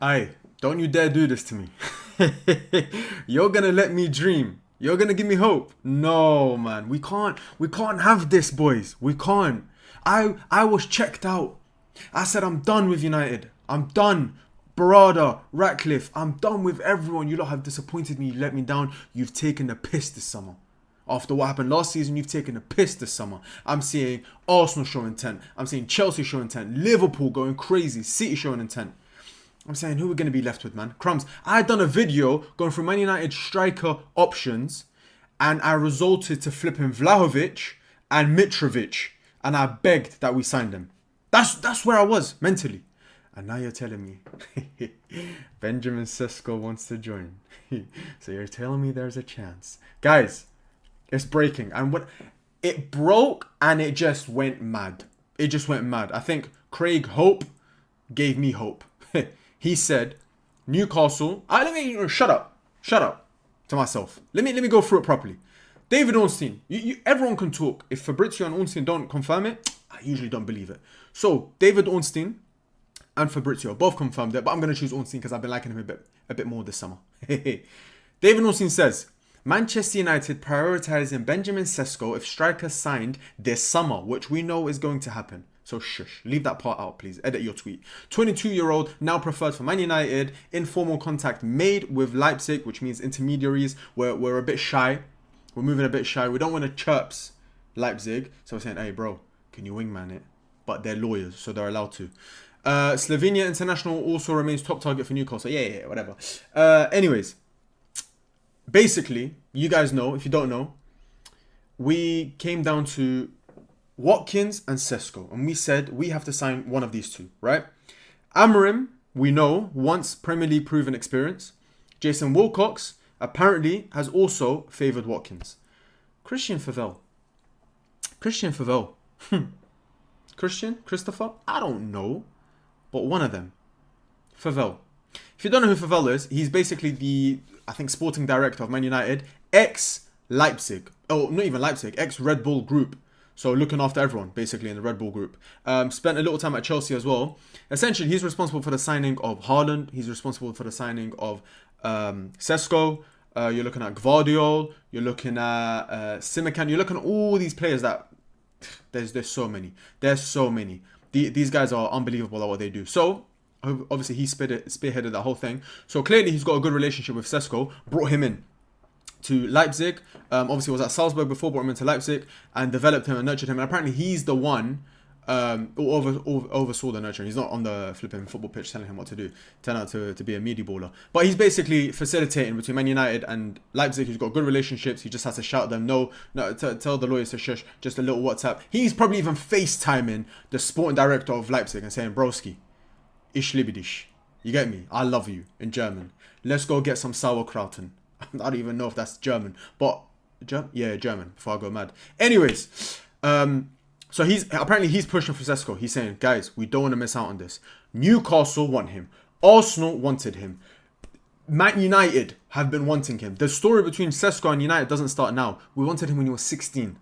Aye, don't you dare do this to me. You're gonna let me dream. You're gonna give me hope. No, man, we can't have this, boys. We can't. I was checked out. I said I'm done with United. I'm done. Barada, Ratcliffe, I'm done with everyone. You lot have disappointed me. You let me down. You've taken the piss this summer. After what happened last season, you've taken the piss this summer. I'm seeing Arsenal show intent. I'm seeing Chelsea show intent. Liverpool going crazy. City showing intent. I'm saying, who are we going to be left with, man? Crumbs. I had done a video going through Man United striker options, and I resorted to flipping Vlahovic and Mitrovic, and I begged that we signed them. That's where I was mentally. And now you're telling me Benjamin Šeško wants to join. So you're telling me there's a chance. Guys, it's breaking. And what it broke and it just went mad. It just went mad. I think Craig Hope gave me hope. He said, Newcastle. Shut up to myself. Let me go through it properly. David Ornstein. Everyone can talk. If Fabrizio and Ornstein don't confirm it, I usually don't believe it. So David Ornstein and Fabrizio both confirmed it, but I'm going to choose Ornstein because I've been liking him a bit more this summer. David Ornstein says, Manchester United prioritising Benjamin Šeško if striker signed this summer, which we know is going to happen. So shush, leave that part out, please. Edit your tweet. 22-year-old, now preferred for Man United. Informal contact made with Leipzig, which means intermediaries. We're a bit shy. We're moving a bit shy. We don't want to chirps Leipzig. So we're saying, hey, bro, can you wingman it? But they're lawyers, so they're allowed to. Slovenia international also remains top target for Newcastle. Yeah, whatever. Anyways, basically, you guys know, if you don't know, we came down to Watkins and Šeško, and we said we have to sign one of these two, right? Amorim, we know, wants Premier League proven experience. Jason Wilcox apparently has also favoured Watkins. Christian Favell. Christopher? I don't know. But one of them. Favell. If you don't know who Favell is, he's basically the, I think, sporting director of Man United. Ex-Leipzig. Oh, not even Leipzig. Ex-Red Bull Group. So looking after everyone, basically, in the Red Bull Group. Spent a little time at Chelsea as well. Essentially, he's responsible for the signing of Haaland. He's responsible for the signing of Šeško. You're looking at Gvardiol. You're looking at Simikan. You're looking at all these players that... There's so many. There's so many. These guys are unbelievable at what they do. So, obviously, he spearheaded that whole thing. So, clearly, he's got a good relationship with Šeško. Brought him in to Leipzig. Obviously, was at Salzburg before, brought him into Leipzig and developed him and nurtured him. And apparently, he's the one who oversaw the nurturing. He's not on the flipping football pitch telling him what to do. Turned out to be a meaty baller. But he's basically facilitating between Man United and Leipzig. He's got good relationships. He just has to shout them, no, tell the lawyers to shush, just a little WhatsApp. He's probably even FaceTiming the sporting director of Leipzig and saying, broski, ich liebe dich. You get me? I love you in German. Let's go get some sauerkrauten. I don't even know if that's German. But, yeah, German, before I go mad. Anyways, so he's pushing for Šeško. He's saying, guys, we don't want to miss out on this. Newcastle want him. Arsenal wanted him. Man United have been wanting him. The story between Šeško and United doesn't start now. We wanted him when he was 16.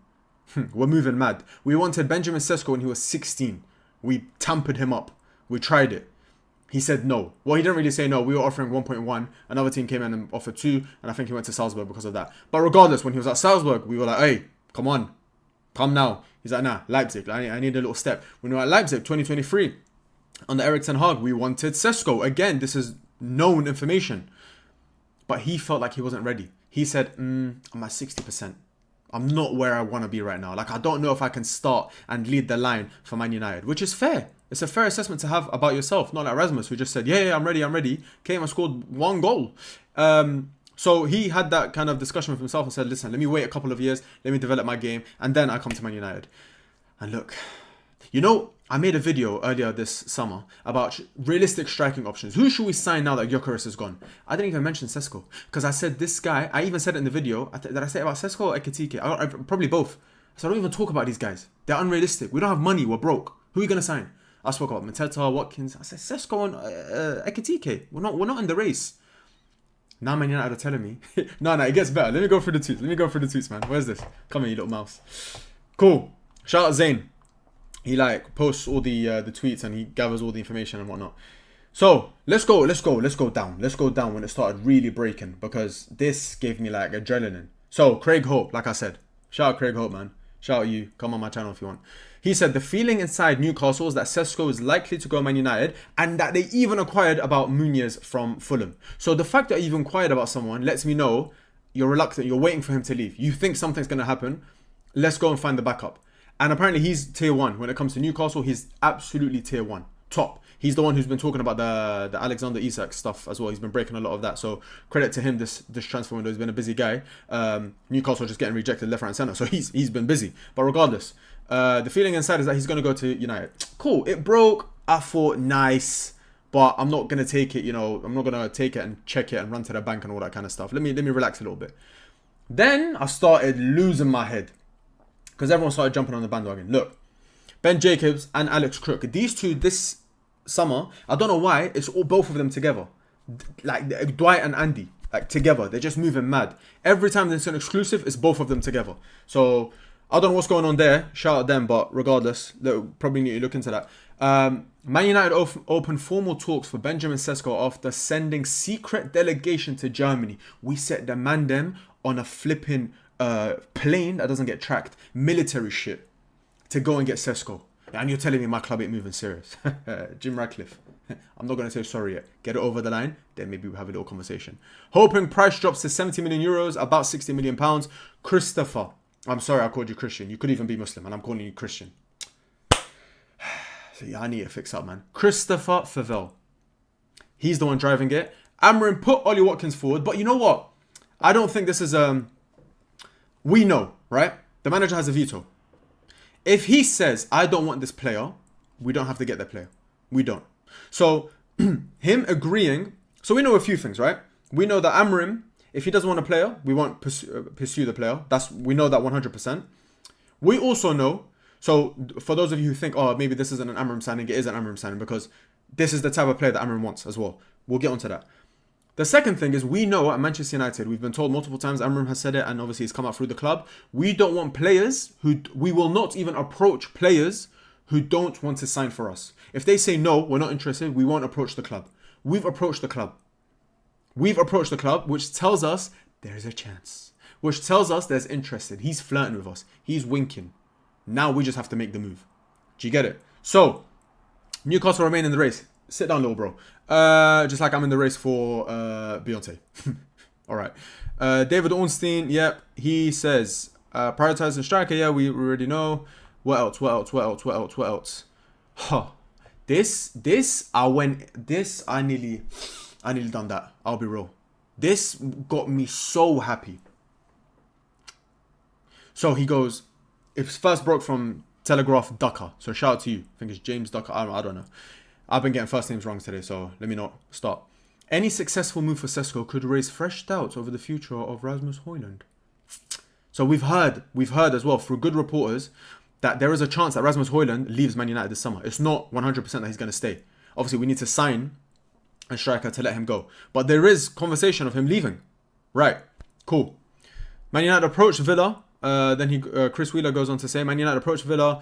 We're moving mad. We wanted Benjamin Šeško when he was 16. We tampered him up. We tried it. He said no. Well, he didn't really say no. We were offering 1.1. Another team came in and offered 2. And I think he went to Salzburg because of that. But regardless, when he was at Salzburg, we were like, hey, come on. Come now. He's like, nah, Leipzig. I need a little step. When we were at Leipzig, 2023, under Erik ten Hag, we wanted Šeško. Again, this is known information. But he felt like he wasn't ready. He said, I'm at 60%. I'm not where I want to be right now. Like, I don't know if I can start and lead the line for Man United, which is fair. It's a fair assessment to have about yourself. Not like RASMUS, who just said, yeah, I'm ready. Came and scored 1 goal. So he had that kind of discussion with himself and said, listen, let me wait a couple of years. Let me develop my game. And then I come to Man United. And look, you know, I made a video earlier this summer about realistic striking options. Who should we sign now that Gyökeres is gone? I didn't even mention Šeško. Because I said this guy, I even said it in the video. Did I say about Šeško or Ekitike? Probably both. So I don't even talk about these guys. They're unrealistic. We don't have money. We're broke. Who are you going to sign? I spoke about Mateta, Watkins. I said Šeško and Ekitike. We're not in the race. Now Man United are telling me. No, it gets better. Let me go through the tweets. Man. Where's this? Come here, you little mouse. Cool. Shout out Zayn. He posts all the tweets and he gathers all the information and whatnot. So let's go down. Let's go down when it started really breaking, because this gave me like adrenaline. So Craig Hope, like I said, shout out Craig Hope, man. Shout out you. Come on my channel if you want. He said the feeling inside Newcastle is that Šeško is likely to go Man United, and that they even inquired about Muniz from Fulham. So the fact that you've inquired about someone lets me know you're reluctant. You're waiting for him to leave. You think something's going to happen. Let's go and find the backup. And apparently he's tier 1. When it comes to Newcastle, he's absolutely tier 1. Top. He's the one who's been talking about the Alexander Isak stuff as well. He's been breaking a lot of that. So credit to him this transfer window. He's been a busy guy. Newcastle just getting rejected left, right and centre. So he's been busy. But regardless, the feeling inside is that he's going to go to United. Cool. It broke. I thought nice. But I'm not going to take it, you know. I'm not going to take it and check it and run to the bank and all that kind of stuff. Let me relax a little bit. Then I started losing my head, because everyone started jumping on the bandwagon. Look, Ben Jacobs and Alex Crook. These two this summer, I don't know why, it's all both of them together. Like Dwight and Andy, like together. They're just moving mad. Every time there's an exclusive, it's both of them together. So I don't know what's going on there. Shout out them, but regardless, they'll probably need to look into that. Man United opened formal talks for Benjamin Šeško after sending secret delegation to Germany. We set the man them on a flipping plane that doesn't get tracked, military shit, to go and get Šeško. And you're telling me my club ain't moving serious. Jim Ratcliffe. I'm not going to say sorry yet. Get it over the line, then maybe we'll have a little conversation. Hoping price drops to 70 million euros, about 60 million pounds. Christopher. I'm sorry I called you Christian. You could even be Muslim, and I'm calling you Christian. So yeah, I need to fix up, man. Christopher Favel. He's the one driving it. Amrin put Ollie Watkins forward, but you know what? I don't think this is... We know, right? The manager has a veto. If he says, I don't want this player, we don't have to get that player. We don't. So, him agreeing... So, we know a few things, right? We know that Amrim, if he doesn't want a player, we won't pursue the player. We know that 100%. We also know... So, for those of you who think, oh, maybe this isn't an Amrim signing, it is an Amrim signing, because this is the type of player that Amrim wants as well. We'll get onto that. The second thing is, we know at Manchester United, we've been told multiple times, Amram has said it, and obviously it's come out through the club, we don't want players we will not even approach players who don't want to sign for us. If they say no, we're not interested, we won't approach the club. We've approached the club. Which tells us there's a chance. Which tells us there's interested. He's flirting with us. He's winking. Now we just have to make the move. Do you get it? So, Newcastle remain in the race. Sit down, little bro. Just like I'm in the race for Beyonce. All right. David Ornstein, yep. He says, prioritizing striker. Yeah, we already know. What else? Huh. I nearly done that. I'll be real. This got me so happy. So he goes, it first broke from Telegraph Ducker. So shout out to you. I think it's James Ducker. I don't know. I've been getting first names wrong today, so let me not start. Any successful move for Šeško could raise fresh doubts over the future of Rasmus Højlund. So we've heard as well through good reporters that there is a chance that Rasmus Højlund leaves Man United this summer. It's not 100% that he's going to stay. Obviously, we need to sign a striker to let him go. But there is conversation of him leaving. Right. Cool. Man United approached Villa. Then Chris Wheeler goes on to say, Man United approached Villa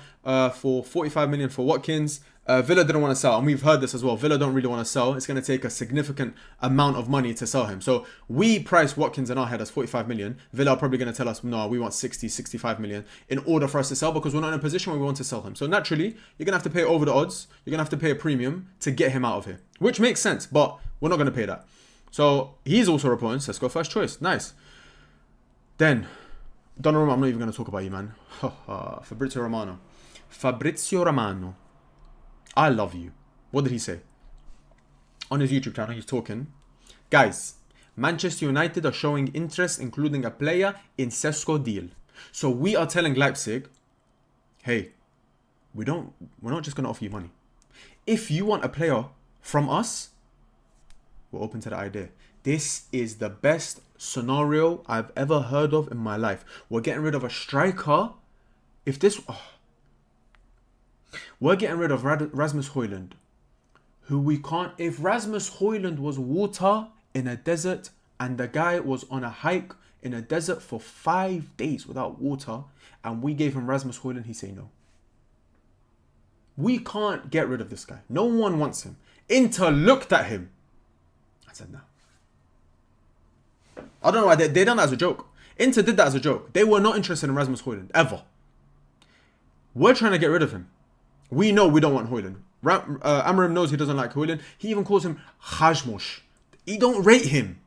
for 45 million for Watkins. Villa didn't want to sell, and we've heard this as well. Villa don't really want to sell. It's going to take a significant amount of money to sell him. So we priced Watkins in our head as 45 million. Villa are probably going to tell us, no, we want 60, 65 million in order for us to sell, because we're not in a position where we want to sell him. So naturally, you're going to have to pay over the odds. You're going to have to pay a premium to get him out of here, which makes sense, but we're not going to pay that. So he's also reporting Šeško first choice. Nice. Then... Donnarumma, I'm not even going to talk about you, man. Fabrizio Romano. I love you. What did he say? On his YouTube channel, he's talking. Guys, Manchester United are showing interest, including a player in Šeško deal. So we are telling Leipzig, hey, we're not just going to offer you money. If you want a player from us, we're open to the idea. This is the best scenario I've ever heard of in my life. We're getting rid of a striker. We're getting rid of Rasmus Højlund, who we can't... If Rasmus Højlund was water in a desert and the guy was on a hike in a desert for 5 days without water, and we gave him Rasmus Højlund, he'd say no. We can't get rid of this guy. No one wants him. Inter looked at him. I said, no. I don't know why they done that as a joke. Inter did that as a joke. They were not interested in Rasmus Højlund, ever. We're trying to get rid of him. We know we don't want Højlund. Amorim knows he doesn't like Højlund. He even calls him Hajmosh. He don't rate him.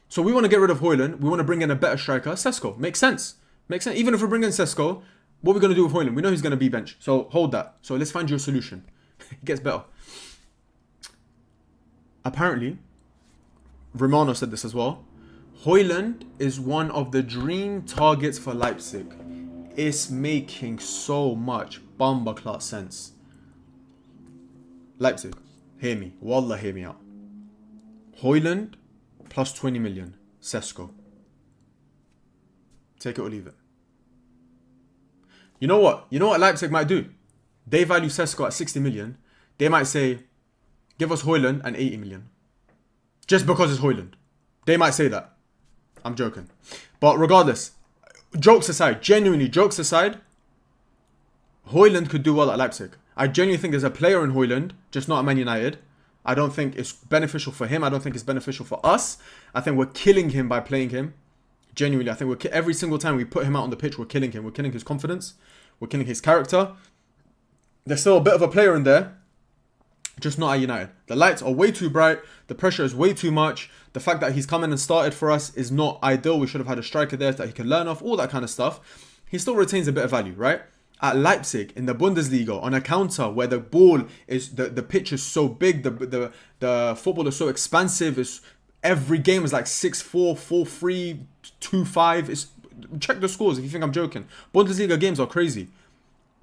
So we want to get rid of Højlund. We want to bring in a better striker. Šeško. Makes sense. Makes sense. Even if we bring in Šeško, what are we going to do with Højlund? We know he's going to be bench. So hold that. So let's find you a solution. It gets better. Apparently, Romano said this as well. Højlund is one of the dream targets for Leipzig. It's making so much bomba-clot sense. Leipzig, hear me. Wallah, hear me out. Højlund plus 20 million. Šeško. Take it or leave it. You know what? You know what Leipzig might do? They value Šeško at 60 million. They might say, give us Højlund and 80 million. Just because it's Højlund. They might say that. I'm joking. But regardless, jokes aside, genuinely jokes aside, Højlund could do well at Leipzig. I genuinely think there's a player in Højlund, just not at Man United. I don't think it's beneficial for him. I don't think it's beneficial for us. I think we're killing him by playing him. Genuinely, I think every single time we put him out on the pitch, we're killing him. We're killing his confidence. We're killing his character. There's still a bit of a player in there, just not at United. The lights are way too bright. The pressure is way too much. The fact that he's come in and started for us is not ideal. We should have had a striker there that he can learn off, all that kind of stuff. He still retains a bit of value, right? At Leipzig, in the Bundesliga, on a counter where the ball is, the pitch is so big, the football is so expansive, every game is like 6-4, 4-3, 2-5. Check the scores if you think I'm joking. Bundesliga games are crazy.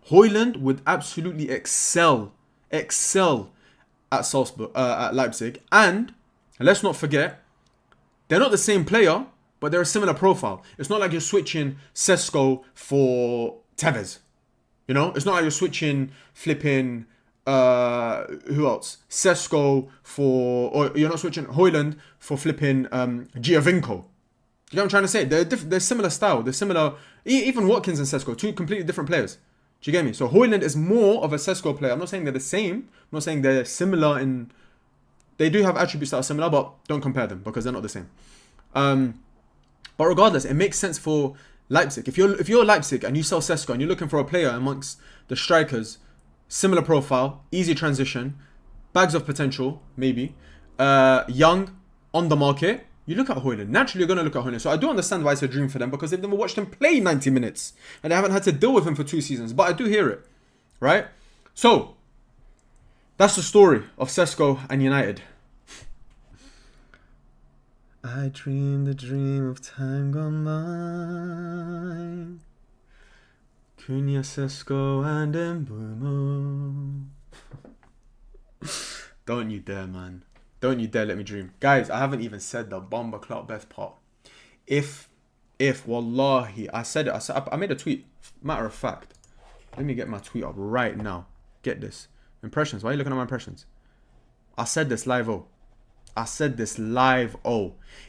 Højlund would absolutely excel at Salzburg, at Leipzig. And let's not forget, they're not the same player, but they're a similar profile. It's not like you're switching Šeško for Tevez. You know, it's not like you're switching flipping, who else? Šeško or you're not switching Højlund for flipping Giovinco. You know what I'm trying to say? They're similar style. They're similar. Even Watkins and Šeško, two completely different players. Do you get me? So Højlund is more of a Šeško player. I'm not saying they're the same. I'm not saying they're similar in. They do have attributes that are similar, but don't compare them because they're not the same. But regardless, it makes sense for Leipzig. If you're Leipzig and you sell Šeško and you're looking for a player amongst the strikers, similar profile, easy transition, bags of potential, maybe, young, on the market, you look at Højlund. Naturally, you're going to look at Højlund. So I do understand why it's a dream for them because they've never watched him play 90 minutes and they haven't had to deal with him for 2 seasons. But I do hear it, right? So that's the story of Šeško and United. I dreamed the dream of time gone by. Cunha, Šeško and Mbumo. Don't you dare, man. Don't you dare let me dream. Guys, I haven't even said the bomber clout best part. If wallahi, I said it. I made a tweet. Matter of fact, let me get my tweet up right now. Get this. Impressions. Why are you looking at my impressions? I said this live.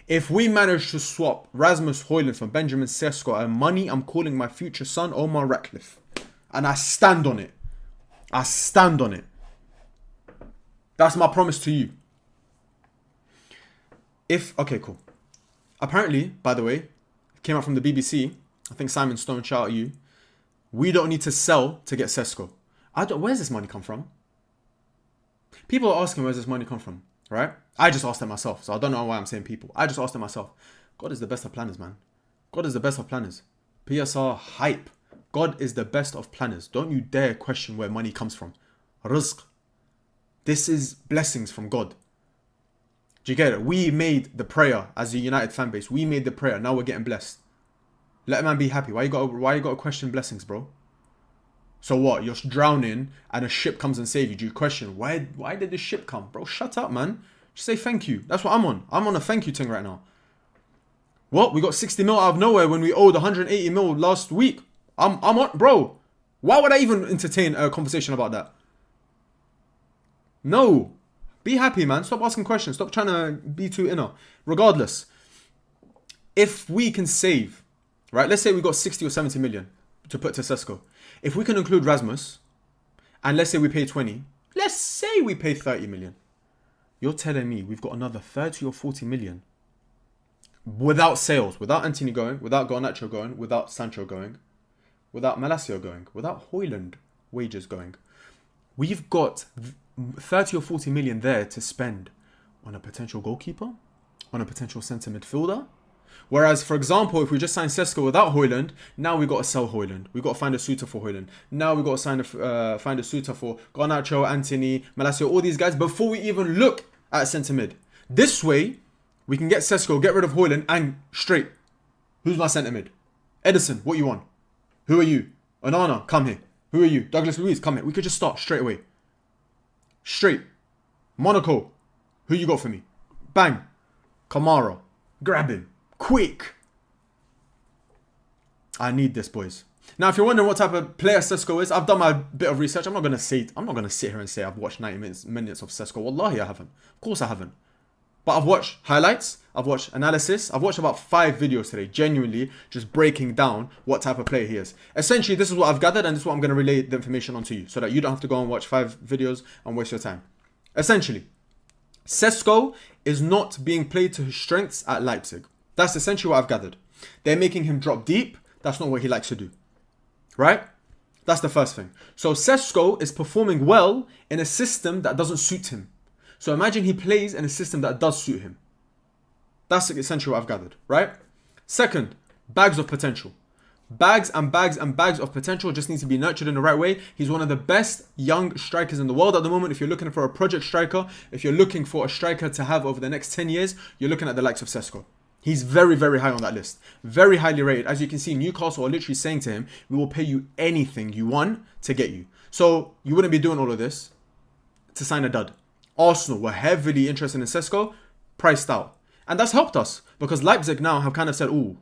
If we manage to swap Rasmus Højlund for Benjamin Šeško and money, I'm calling my future son Omar Ratcliffe. And I stand on it. That's my promise to you. Okay, cool. Apparently, by the way, it came out from the BBC. I think Simon Stone, shout out you. We don't need to sell to get Šeško. Where's this money come from? People are asking where's this money come from, right? I just asked them myself, so I don't know why I'm saying people. I just asked them myself. God is the best of planners, man. God is the best of planners. PSR hype. God is the best of planners. Don't you dare question where money comes from. Rizq. This is blessings from God. Do you get it? We made the prayer as a United fan base. We made the prayer. Now we're getting blessed. Let a man be happy. Why you got to question blessings, bro? So what? You're drowning and a ship comes and saves you. Do you question why did the ship come, bro? Shut up, man. Just say thank you. That's what I'm on. I'm on a thank you thing right now. What? We got 60 mil out of nowhere when we owed 180 mil last week. I'm on, bro. Why would I even entertain a conversation about that? No. Be happy, man. Stop asking questions. Stop trying to be too inner. Regardless, if we can save, right? Let's say we got 60 or 70 million to put to Šeško. If we can include Rasmus, and let's say we pay 20, Let's say we pay 30 million. You're telling me we've got another 30 or 40 million without sales, without Antony going, without Garnacho going, without Sancho going, without Malacio going, without Højlund wages going. We've got 30 or 40 million there to spend on a potential goalkeeper, on a potential centre midfielder. Whereas, for example, if we just sign Šeško without Højlund, now we've got to sell Højlund. We've got to find a suitor for Højlund. Now we've got to find a suitor for Garnacho, Antony, Malacio, all these guys before we even look at centre mid. This way, we can get Šeško, get rid of Højlund, and straight. Who's my centre mid? Edison, what you want? Who are you? Onana, come here. Who are you? Douglas Luiz, come here. We could just start straight away. Straight. Monaco, who you got for me? Bang. Kamara, grab him. Quick. I need this, boys. Now, if you're wondering what type of player Šeško is, I've done my bit of research. I'm not gonna sit here and say I've watched 90 minutes of Šeško. Wallahi, I haven't. Of course, I haven't. But I've watched highlights. I've watched analysis. I've watched about 5 videos today, genuinely just breaking down what type of player he is. Essentially, this is what I've gathered, and this is what I'm gonna relay the information onto you, so that you don't have to go and watch 5 videos and waste your time. Essentially, Šeško is not being played to his strengths at Leipzig. That's essentially what I've gathered. They're making him drop deep. That's not what he likes to do. Right? That's the first thing. So Šeško is performing well in a system that doesn't suit him. So imagine he plays in a system that does suit him. That's essentially what I've gathered. Right? Second, bags of potential. Bags and bags and bags of potential just needs to be nurtured in the right way. He's one of the best young strikers in the world at the moment. If you're looking for a project striker, if you're looking for a striker to have over the next 10 years, you're looking at the likes of Šeško. He's very, very high on that list. Very highly rated. As you can see, Newcastle are literally saying to him, we will pay you anything you want to get you. So you wouldn't be doing all of this to sign a dud. Arsenal were heavily interested in Šeško, priced out. And that's helped us because Leipzig now have kind of said, ooh,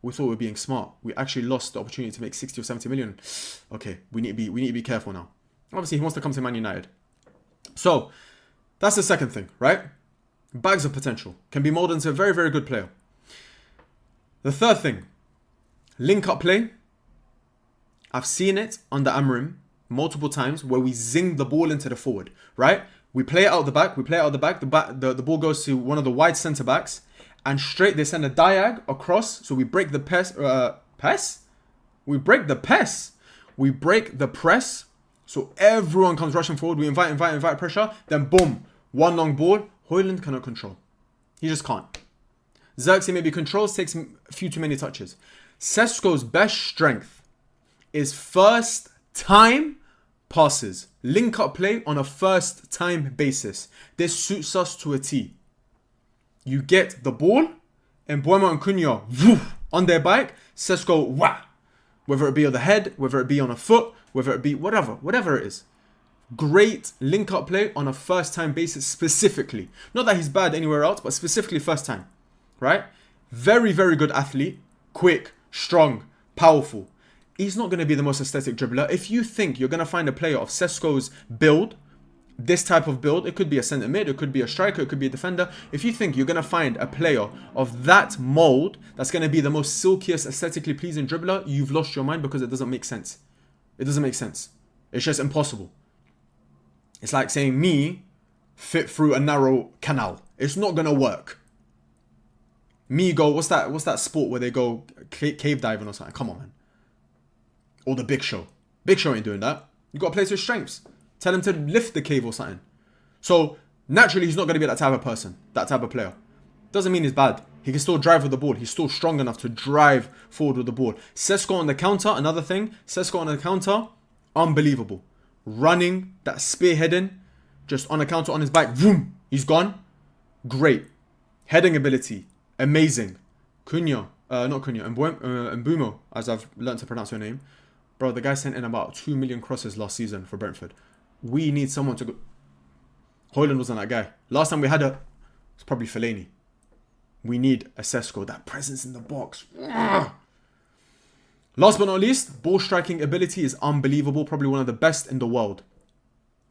we thought we were being smart. We actually lost the opportunity to make 60 or 70 million. Okay, we need to be careful now. Obviously, he wants to come to Man United. So that's the second thing, right? Bags of potential. Can be molded into a very, very good player. The third thing, link-up play. I've seen it under Amorim multiple times where we zing the ball into the forward, right? We play it out the back. The ball goes to one of the wide centre-backs and straight they send a diag across. So we break the press. We break the press. So everyone comes rushing forward. We invite pressure. Then boom, one long ball. Højlund cannot control. He just can't. Xerxes maybe controls, takes a few too many touches. Šeško's best strength is first time passes. Link up play on a first time basis. This suits us to a T. You get the ball and Mbeumo and Cunha on their bike. Šeško wah. Whether it be on the head, whether it be on a foot, whether it be whatever it is. Great link-up play on a first-time basis specifically. Not that he's bad anywhere else, but specifically first time. Right? Very, very good athlete. Quick, strong, powerful. He's not going to be the most aesthetic dribbler. If you think you're going to find a player of Šeško's build, this type of build, it could be a centre mid, it could be a striker, it could be a defender. If you think you're going to find a player of that mold that's going to be the most silkiest, aesthetically pleasing dribbler, you've lost your mind because it doesn't make sense. It doesn't make sense. It's just impossible. It's like saying me fit through a narrow canal. It's not going to work. Me go, what's that sport where they go cave diving or something? Come on, man. Or the Big Show. Big Show ain't doing that. You got to play to his strengths. Tell him to lift the cave or something. So, naturally, he's not going to be that type of person. That type of player. Doesn't mean he's bad. He can still drive with the ball. He's still strong enough to drive forward with the ball. Šeško on the counter, another thing. Šeško on the counter, unbelievable. Running, that spearheading, just on a counter on his back, vroom, he's gone. Great. Heading ability, amazing. Mbeumo, as I've learned to pronounce your name. Bro, the guy sent in about 2 million crosses last season for Brentford. We need someone to go. Højlund wasn't that guy. Last time we had it's probably Fellaini. We need a Šeško, that presence in the box. Last but not least, ball striking ability is unbelievable. Probably one of the best in the world.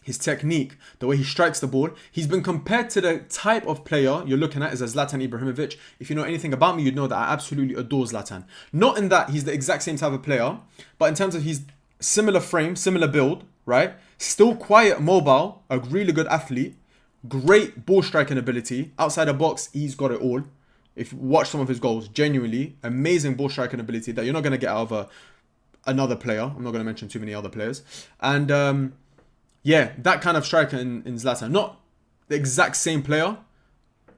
His technique, the way he strikes the ball. He's been compared to the type of player you're looking at is a Zlatan Ibrahimovic. If you know anything about me, you'd know that I absolutely adore Zlatan. Not in that he's the exact same type of player, but in terms of his similar frame, similar build, right? Still quiet, mobile, a really good athlete, great ball striking ability. Outside the box, he's got it all. If you watch some of his goals, genuinely amazing ball striking ability that you're not going to get out of another player. I'm not going to mention too many other players. And yeah, that kind of striker in Zlatan. Not the exact same player.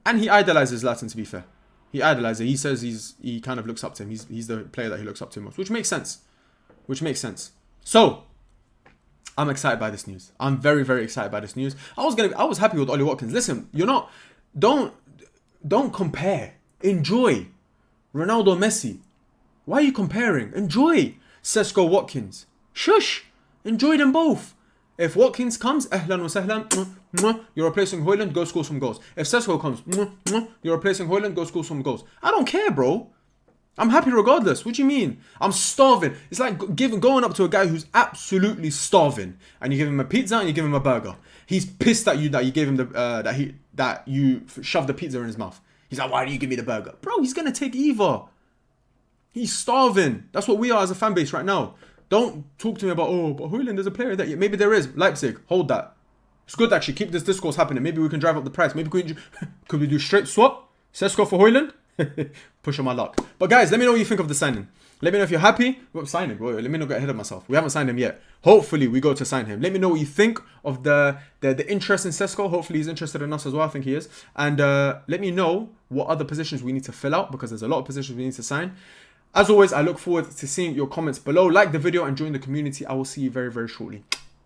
And he idolizes Zlatan, to be fair. He idolizes. He says he kind of looks up to him. He's the player that he looks up to most, which makes sense. So, I'm excited by this news. I'm very, very excited by this news. I was happy with Ollie Watkins. Listen, don't compare. Enjoy. Ronaldo, Messi. Why are you comparing? Enjoy. Šeško, Watkins. Shush. Enjoy them both. If Watkins comes, ahlan wa sahlan, you're replacing Højlund, go score some goals. If Šeško comes, you're replacing Højlund, go score some goals. I don't care, bro. I'm happy regardless. What do you mean? I'm starving. It's like going up to a guy who's absolutely starving, and you give him a pizza and you give him a burger. He's pissed at you that you gave him that you shoved the pizza in his mouth. He's like, why do you give me the burger? Bro, he's going to take either. He's starving. That's what we are as a fan base right now. Don't talk to me about, oh, but Højlund, there's a player that... Yeah, maybe there is. Leipzig, hold that. It's good, actually. Keep this discourse happening. Maybe we can drive up the price. Maybe could we do straight swap? Šeško for Højlund? Push on my luck. But guys, let me know what you think of the signing. Let me know if you're happy. Well, sign him. Let me not get ahead of myself. We haven't signed him yet. Hopefully, we go to sign him. Let me know what you think of the interest in Šeško. Hopefully, he's interested in us as well. I think he is. And let me know what other positions we need to fill out, because there's a lot of positions we need to sign. As always, I look forward to seeing your comments below. Like the video and join the community. I will see you very, very shortly.